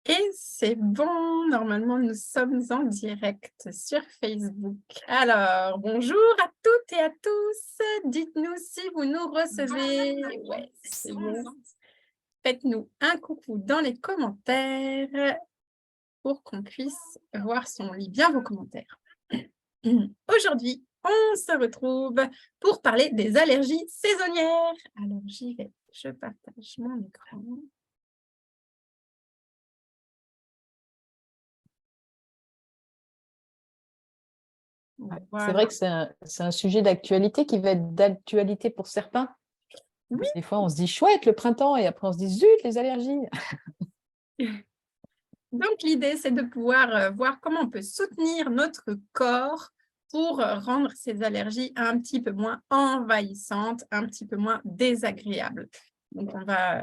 Et c'est bon, normalement nous sommes en direct sur Facebook. Alors, bonjour à toutes et à tous. Dites-nous si vous nous recevez. Ouais, c'est bon. Faites-nous un coucou dans les commentaires pour qu'on puisse voir si on lit bien vos commentaires. Aujourd'hui, on se retrouve pour parler des allergies saisonnières. Alors, j'y vais. Je partage mon écran. C'est vrai Voilà. que c'est un sujet d'actualité qui va être d'actualité pour certains. Oui. Des fois, on se dit chouette le printemps et après on se dit zut les allergies. Donc, l'idée, c'est de pouvoir voir comment on peut soutenir notre corps pour rendre ces allergies un petit peu moins envahissantes, un petit peu moins désagréables. Donc, on va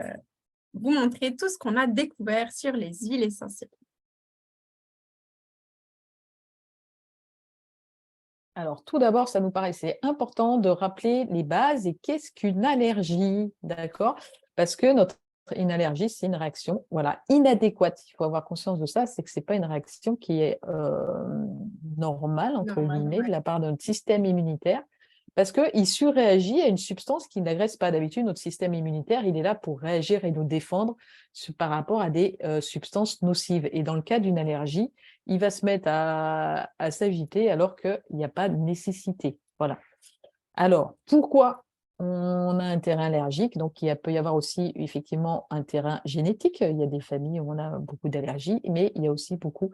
vous montrer tout ce qu'on a découvert sur les huiles essentielles. Alors tout d'abord, ça nous paraissait important de rappeler les bases et qu'est-ce qu'une allergie, d'accord? Parce que une allergie, c'est une réaction inadéquate. Il faut avoir conscience de ça, c'est que ce n'est pas une réaction qui est normale, entre Normal, guillemets, de ouais. la part de notre système immunitaire, parce qu'il surréagit à une substance qui n'agresse pas. D'habitude, notre système immunitaire, il est là pour réagir et nous défendre par rapport à des substances nocives. Et dans le cas d'une allergie, il va se mettre à s'agiter alors qu'il n'y a pas de nécessité. Voilà. Alors, pourquoi on a un terrain allergique? Donc, peut y avoir aussi effectivement un terrain génétique. Il y a des familles où on a beaucoup d'allergies, mais il y a aussi beaucoup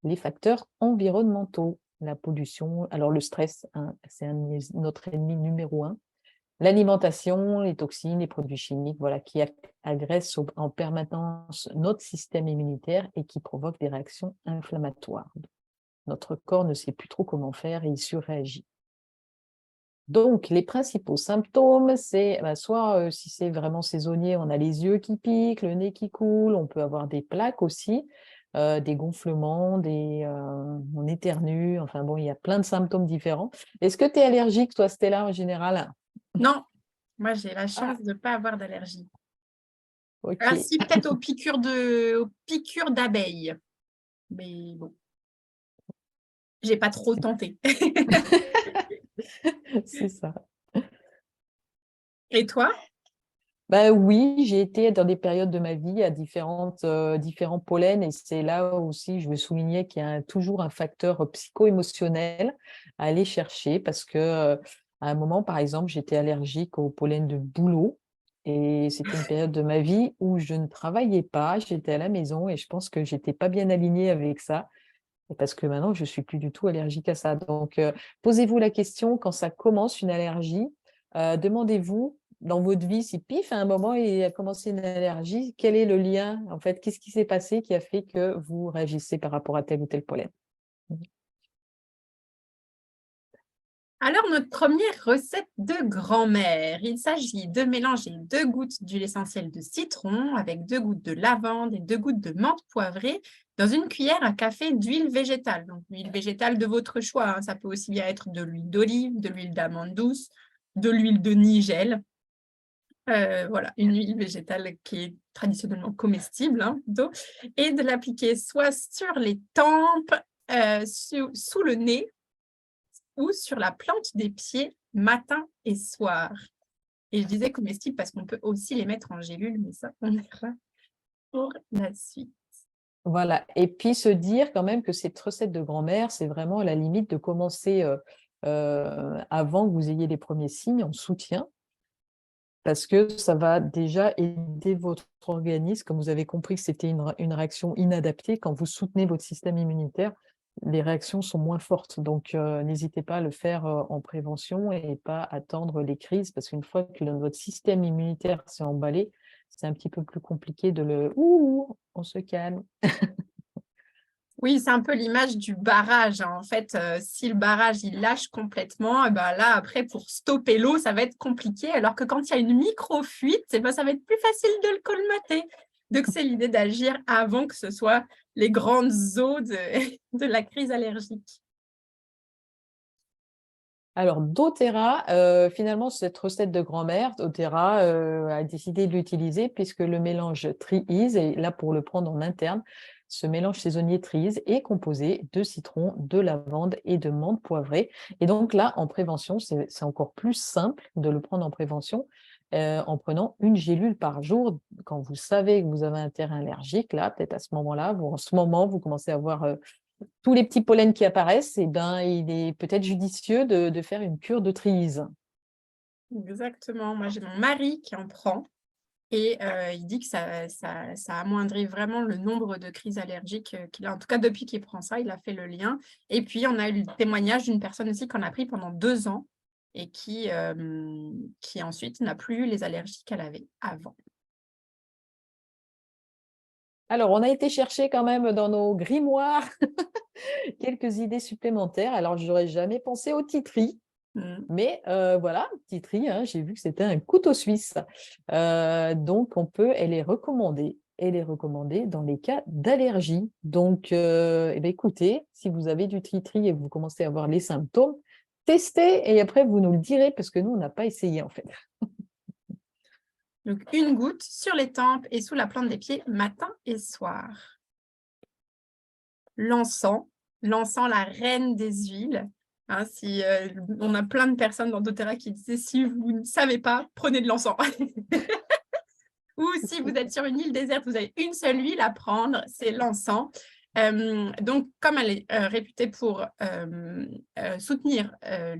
les facteurs environnementaux, la pollution. Alors, le stress, hein, c'est notre ennemi numéro un. L'alimentation, les toxines, les produits chimiques, voilà, qui agressent en permanence notre système immunitaire et qui provoquent des réactions inflammatoires. Notre corps ne sait plus trop comment faire et il surréagit. Donc, les principaux symptômes, c'est soit si c'est vraiment saisonnier, on a les yeux qui piquent, le nez qui coule, on peut avoir des plaques aussi, des gonflements, on éternue, enfin bon, il y a plein de symptômes différents. Est-ce que tu es allergique, toi, Stella, en général? Non, moi, j'ai la Ah, chance de ne pas avoir d'allergie. Ah, ok. si, peut-être aux piqûres d'abeilles. Mais bon, j'ai pas trop tenté. C'est ça. Et toi? Ben oui, j'ai été dans des périodes de ma vie à différents pollens et c'est là aussi, je veux souligner qu'il y a toujours un facteur psycho-émotionnel à aller chercher parce que à un moment, par exemple, j'étais allergique au pollen de bouleau et c'était une période de ma vie où je ne travaillais pas, j'étais à la maison et je pense que j'étais pas bien alignée avec ça et parce que maintenant, je suis plus du tout allergique à ça. Donc, posez-vous la question quand ça commence une allergie, demandez-vous dans votre vie, si pif, à un moment, il a commencé une allergie, quel est le lien, en fait, qu'est-ce qui s'est passé qui a fait que vous réagissez par rapport à tel ou tel pollen? Alors, notre première recette de grand-mère, il s'agit de mélanger 2 gouttes d'huile essentielle de citron avec 2 gouttes de lavande et 2 gouttes de menthe poivrée dans une cuillère à café d'huile végétale. Donc, l'huile végétale de votre choix, hein. Ça peut aussi bien être de l'huile d'olive, de l'huile d'amande douce, de l'huile de nigel. Voilà, une huile végétale qui est traditionnellement comestible, hein, plutôt, et de l'appliquer soit sur les tempes, sous le nez ou sur la plante des pieds matin et soir. Et je disais comestible parce qu'on peut aussi les mettre en gélule, mais ça, on verra pour la suite. Voilà. Et puis se dire quand même que cette recette de grand-mère, c'est vraiment à la limite de commencer avant que vous ayez les premiers signes en soutien, parce que ça va déjà aider votre organisme. Comme vous avez compris que c'était une réaction inadaptée, quand vous soutenez votre système immunitaire, les réactions sont moins fortes. Donc, n'hésitez pas à le faire en prévention et pas attendre les crises, parce qu'une fois que votre système immunitaire s'est emballé, c'est un petit peu plus compliqué de le « ouh, on se calme ». Oui, c'est un peu l'image du barrage, hein. En fait, si le barrage, il lâche complètement, et ben là, après, pour stopper l'eau, ça va être compliqué. Alors que quand il y a une micro-fuite, eh ben, ça va être plus facile de le colmater. Donc, c'est l'idée d'agir avant que ce soit les grandes eaux de, de la crise allergique. Alors, doTERRA, finalement, cette recette de grand-mère, doTERRA a décidé de l'utiliser puisque le mélange Tri-Ease, et là pour le prendre en interne, ce mélange saisonnier Tri-Ease est composé de citron, de lavande et de menthe poivrée. Et donc là, en prévention, c'est encore plus simple de le prendre en prévention en prenant une gélule par jour. Quand vous savez que vous avez un terrain allergique, là, peut-être à ce moment-là, en ce moment, vous commencez à avoir tous les petits pollens qui apparaissent, ben, il est peut-être judicieux de faire une cure de Tri-Ease. Exactement. Moi, j'ai mon mari qui en prend et il dit que ça amoindrit vraiment le nombre de crises allergiques, qu'il a. En tout cas, depuis qu'il prend ça, il a fait le lien. Et puis, on a eu le témoignage d'une personne aussi qu'on a pris pendant 2 ans et qui ensuite n'a plus eu les allergies qu'elle avait avant. Alors, on a été chercher quand même dans nos grimoires quelques idées supplémentaires. Alors, je n'aurais jamais pensé au titri, Mmh. mais voilà, titri, hein, j'ai vu que c'était un couteau suisse. Donc, elle est recommandée. Elle est recommandée dans les cas d'allergie. Donc, eh bien, écoutez, si vous avez du titri et que vous commencez à avoir les symptômes, testez et après, vous nous le direz parce que nous, on n'a pas essayé en fait. Donc, une goutte sur les tempes et sous la plante des pieds, matin et soir. L'encens, l'encens, la reine des huiles. Hein, on a plein de personnes dans doTERRA qui disaient: «Si vous ne savez pas, prenez de l'encens». Ou si vous êtes sur une île déserte, vous avez une seule huile à prendre, c'est l'encens. Donc, comme elle est réputée pour soutenir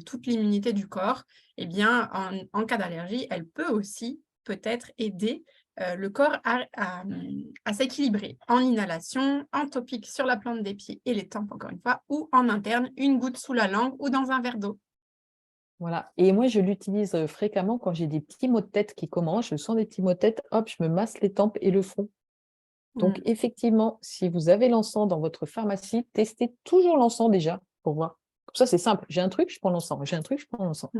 toute l'immunité du corps, eh bien, en cas d'allergie, elle peut aussi peut-être aider le corps à s'équilibrer en inhalation, en topique sur la plante des pieds et les tempes, encore une fois, ou en interne, une goutte sous la langue ou dans un verre d'eau. Voilà. Et moi, je l'utilise fréquemment quand j'ai des petits maux de tête qui commencent. Je sens des petits maux de tête, hop, je me masse les tempes et le front. Donc, Mm. effectivement, si vous avez l'encens dans votre pharmacie, testez toujours l'encens déjà pour voir. Comme ça, c'est simple. J'ai un truc, je prends l'encens. J'ai un truc, je prends l'encens.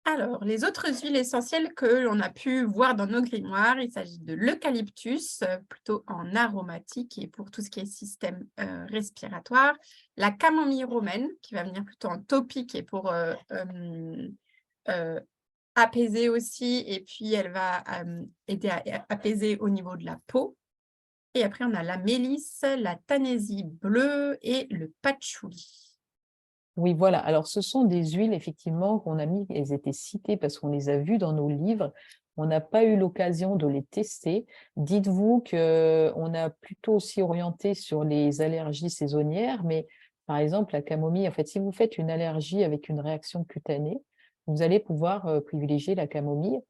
Alors, les autres huiles essentielles que l'on a pu voir dans nos grimoires, il s'agit de l'eucalyptus, plutôt en aromatique et pour tout ce qui est système respiratoire. La camomille romaine, qui va venir plutôt en topique et pour euh, apaiser aussi. Et puis, elle va aider à apaiser au niveau de la peau. Et après, on a la mélisse, la tanésie bleue et le patchouli. Oui, voilà. Alors, ce sont des huiles, effectivement, qu'on a mis, elles étaient citées parce qu'on les a vues dans nos livres. On n'a pas eu l'occasion de les tester. Dites-vous qu'on a plutôt aussi orienté sur les allergies saisonnières, mais par exemple, la camomille, en fait, si vous faites une allergie avec une réaction cutanée, vous allez pouvoir privilégier la camomille.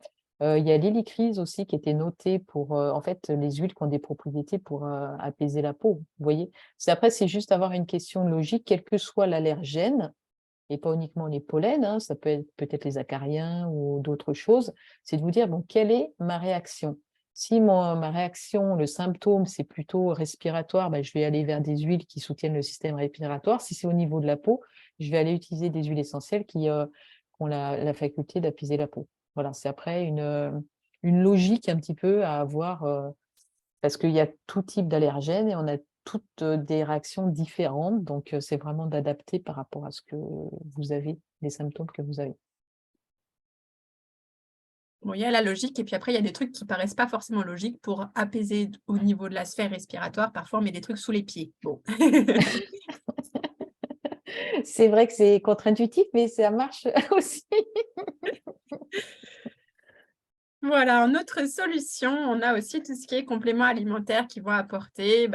Il y a l'hélicryse aussi qui était notée pour, en fait, les huiles qui ont des propriétés pour apaiser la peau, vous voyez. Après, c'est juste avoir une question logique, quel que soit l'allergène, et pas uniquement les pollens, hein, ça peut être peut-être les acariens ou d'autres choses, c'est de vous dire, bon, quelle est ma réaction? Si ma réaction, le symptôme, c'est plutôt respiratoire, ben, je vais aller vers des huiles qui soutiennent le système respiratoire. Si c'est au niveau de la peau, je vais aller utiliser des huiles essentielles qui ont la faculté d'apaiser la peau. Voilà, c'est après une logique un petit peu à avoir parce qu'il y a tout type d'allergènes et on a toutes des réactions différentes. Donc, c'est vraiment d'adapter par rapport à ce que vous avez, les symptômes que vous avez. Bon, il y a la logique et puis après, il y a des trucs qui paraissent pas forcément logiques pour apaiser au niveau de la sphère respiratoire. Parfois, on met des trucs sous les pieds. Bon. C'est vrai que c'est contre-intuitif, mais ça marche aussi. Voilà, en autre solution, on a aussi tout ce qui est compléments alimentaires qui vont apporter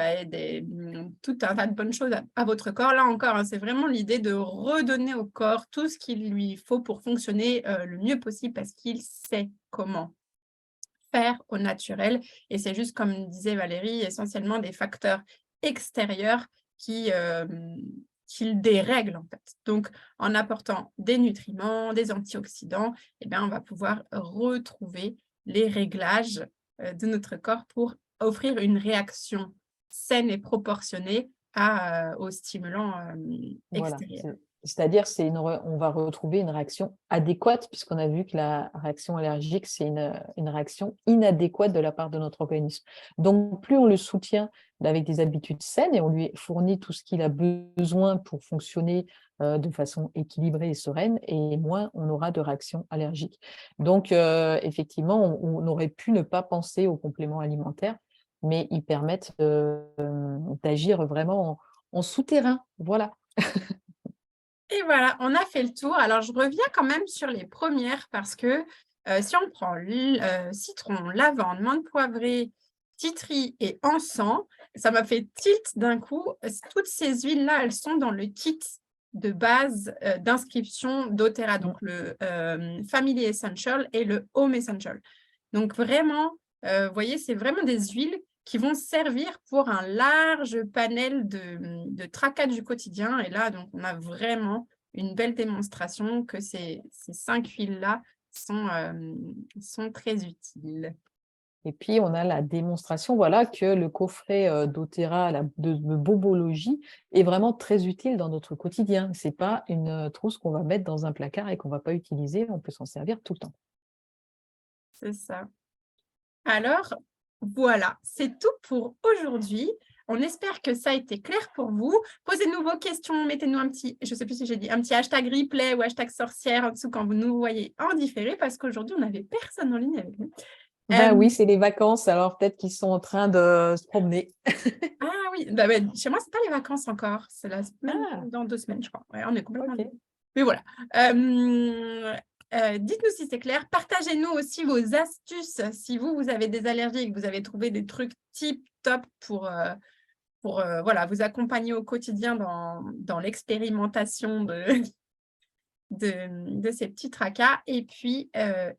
tout un tas de bonnes choses à votre corps. Là encore, hein, c'est vraiment l'idée de redonner au corps tout ce qu'il lui faut pour fonctionner le mieux possible parce qu'il sait comment faire au naturel. Et c'est juste, comme disait Valérie, essentiellement des facteurs extérieurs qui le dérèglent en fait. Donc, en apportant des nutriments, des antioxydants, eh bien, on va pouvoir retrouver les réglages de notre corps pour offrir une réaction saine et proportionnée aux stimulants Voilà, extérieurs. C'est-à-dire, on va retrouver une réaction adéquate, puisqu'on a vu que la réaction allergique, c'est une réaction inadéquate de la part de notre organisme. Donc, plus on le soutient avec des habitudes saines et on lui fournit tout ce qu'il a besoin pour fonctionner de façon équilibrée et sereine, et moins on aura de réactions allergiques. Donc, effectivement, on aurait pu ne pas penser aux compléments alimentaires, mais ils permettent d'agir vraiment en souterrain. Voilà. Et voilà, on a fait le tour. Alors, je reviens quand même sur les premières parce que si on prend citron, lavande, menthe poivrée, titri et encens, ça m'a fait tilt d'un coup. Toutes ces huiles-là, elles sont dans le kit de base d'inscription d'Otera, donc le Family Essential et le Home Essential. Donc, vraiment, vous voyez, c'est vraiment des huiles qui vont servir pour un large panel de tracas du quotidien. Et là, donc, on a vraiment une belle démonstration que ces 5 huiles-là sont très utiles. Et puis, on a la démonstration, voilà, que le coffret d'Otera de Bobologie est vraiment très utile dans notre quotidien. Ce n'est pas une trousse qu'on va mettre dans un placard et qu'on ne va pas utiliser. On peut s'en servir tout le temps. C'est ça. Alors, voilà, c'est tout pour aujourd'hui. On espère que ça a été clair pour vous. Posez-nous vos questions, mettez-nous un petit, je ne sais plus si j'ai dit, un petit hashtag replay ou hashtag sorcière en dessous quand vous nous voyez en différé, parce qu'aujourd'hui, on n'avait personne en ligne avec nous. Ben oui, c'est les vacances, alors peut-être qu'ils sont en train de se promener. Ah oui, bah, chez moi, ce n'est pas les vacances encore. C'est la semaine, Ah, dans 2 semaines, je crois. Ouais, on est complètement. ok. Mais voilà. Dites-nous si c'est clair. Partagez-nous aussi vos astuces. Si vous avez des allergies et que vous avez trouvé des trucs tip top pour voilà, vous accompagner au quotidien dans l'expérimentation de ces petits tracas. Et puis,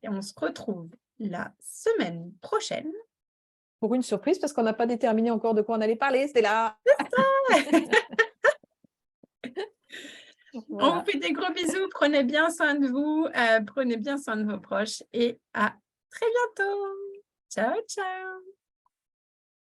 on se retrouve la semaine prochaine. Pour une surprise, parce qu'on n'a pas déterminé encore de quoi on allait parler, c'est là. On vous Voilà. fait des gros bisous. Prenez bien soin de vous. Prenez bien soin de vos proches. Et à très bientôt. Ciao, ciao.